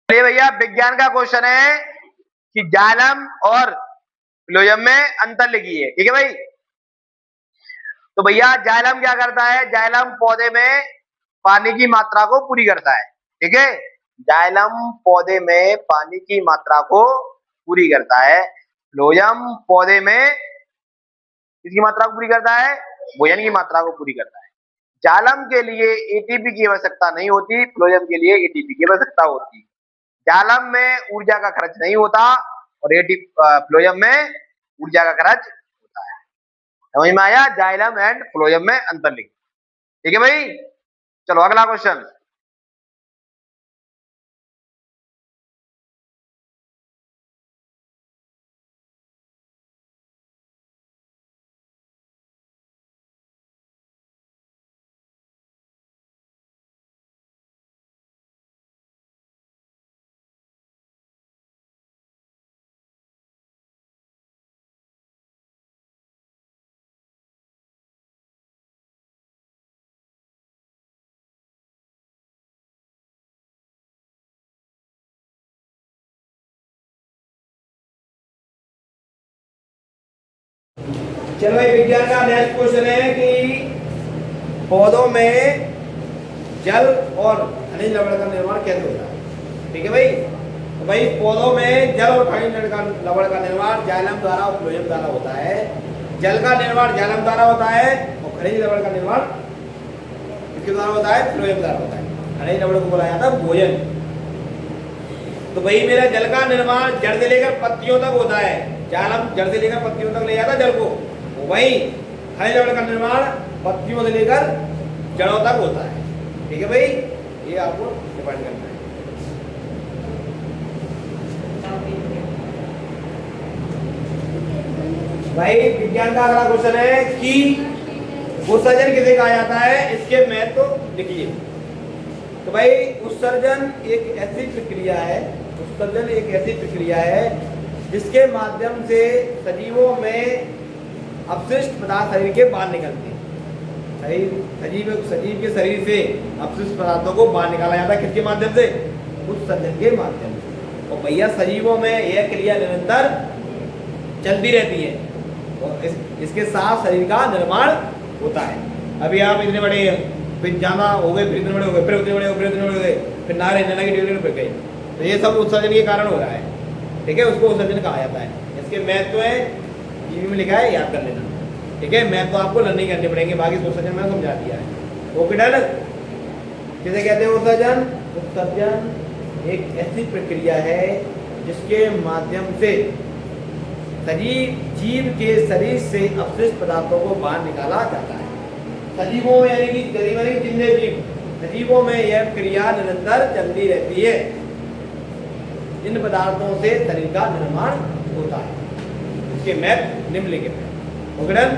चलिए भैया, विज्ञान का क्वेश्चन है कि जाइलम और फ्लोएम में अंतर लिखिए। ठीक है भाई। तो भैया जाइलम क्या करता है? जाइलम पौधे में पानी की मात्रा को पूरी करता है। ठीक है, जाइलम पौधे में पानी की मात्रा को पूरी करता है। फ्लोएम पौधे में किसकी मात्रा को पूरी करता है? भोजन की मात्रा को पूरी करता है। जाइलम के लिए एटीपी की आवश्यकता नहीं होती, फ्लोएम के लिए एटीपी की आवश्यकता होती है। जाइलम में ऊर्जा का खर्च नहीं होता और फ्लोएम में ऊर्जा का खर्च होता है। समझ में आया? जाइलम एंड फ्लोएम में अंतर लिखिए। ठीक है भाई, चलो अगला क्वेश्चन। चलो भाई, विज्ञान का नेक्स्ट क्वेश्चन है कि पौधों में जल और खनिज लवण का निर्माण कैसे होता है। ठीक है भाई। तो भाई पौधों में जल और खनिज लवण का निर्माण जाइलम द्वारा और फ्लोएम द्वारा होता है। जल का निर्माण जाइलम द्वारा होता है और खनिज लवण का निर्माण किसके द्वारा होता है? फ्लोएम द्वारा होता है। खनिज लवण को बोला जाता है भोजन। तो भाई मेरा जल का निर्माण जड़ से लेकर पत्तियों तक होता है। जाइलम जड़ से लेकर पत्तियों तक ले जाता है जल को। वही खनिज लवण का निर्माण पत्तियों से लेकर जड़ों तक होता है। ठीक है भाई, ये आपको डिफाइन करना है। भाई विज्ञान का अगला क्वेश्चन है कि उत्सर्जन किसे कहा जाता है, इसके महत्व तो लिखिए। तो भाई उत्सर्जन एक ऐसी प्रक्रिया है, उत्सर्जन एक ऐसी प्रक्रिया है जिसके माध्यम से सजीवों में अपशिष्ट पदार्थ शरीर के बाहर निकलते हैं। सजीव के शरीर से अपशिष्ट पदार्थों को बाहर निकाला जाता है। किसके माध्यम से? उत्सर्जन के माध्यम से। और भैया सजीवों में यह क्रिया निरंतर चलती रहती है और इसके साथ शरीर का निर्माण होता है। अभी आप इतने बड़े, फिर जाना हो गए, फिर इतने बड़े हो गए, फिर उतने बड़े हो गए, फिर उतने बड़े हो गए, फिर नारे नैना की ड्यूटी पे गए। तो ये सब उत्सर्जन के कारण हो रहा है। ठीक है, उसको उत्सर्जन कहा जाता है। इसके महत्व है, टीवी में लिखा है, याद कर लेना। ठीक है, मैं तो आपको लर्निंग करनी पड़ेंगे, बाकी उत्सर्जन मैंने समझा दिया है। Okay done. किसे कहते हैं उत्सर्जन? उत्सर्जन एक ऐसी प्रक्रिया है जिसके माध्यम से जीव के शरीर से अपशिष्ट पदार्थों को बाहर निकाला जाता है। सजीवों यानी कि जिंदे जीव, सजीवों में यह क्रिया निरंतर चलती रहती है। इन पदार्थों से शरीर का निर्माण होता है। इसके महत्व निम्नलिखित है। Okay done.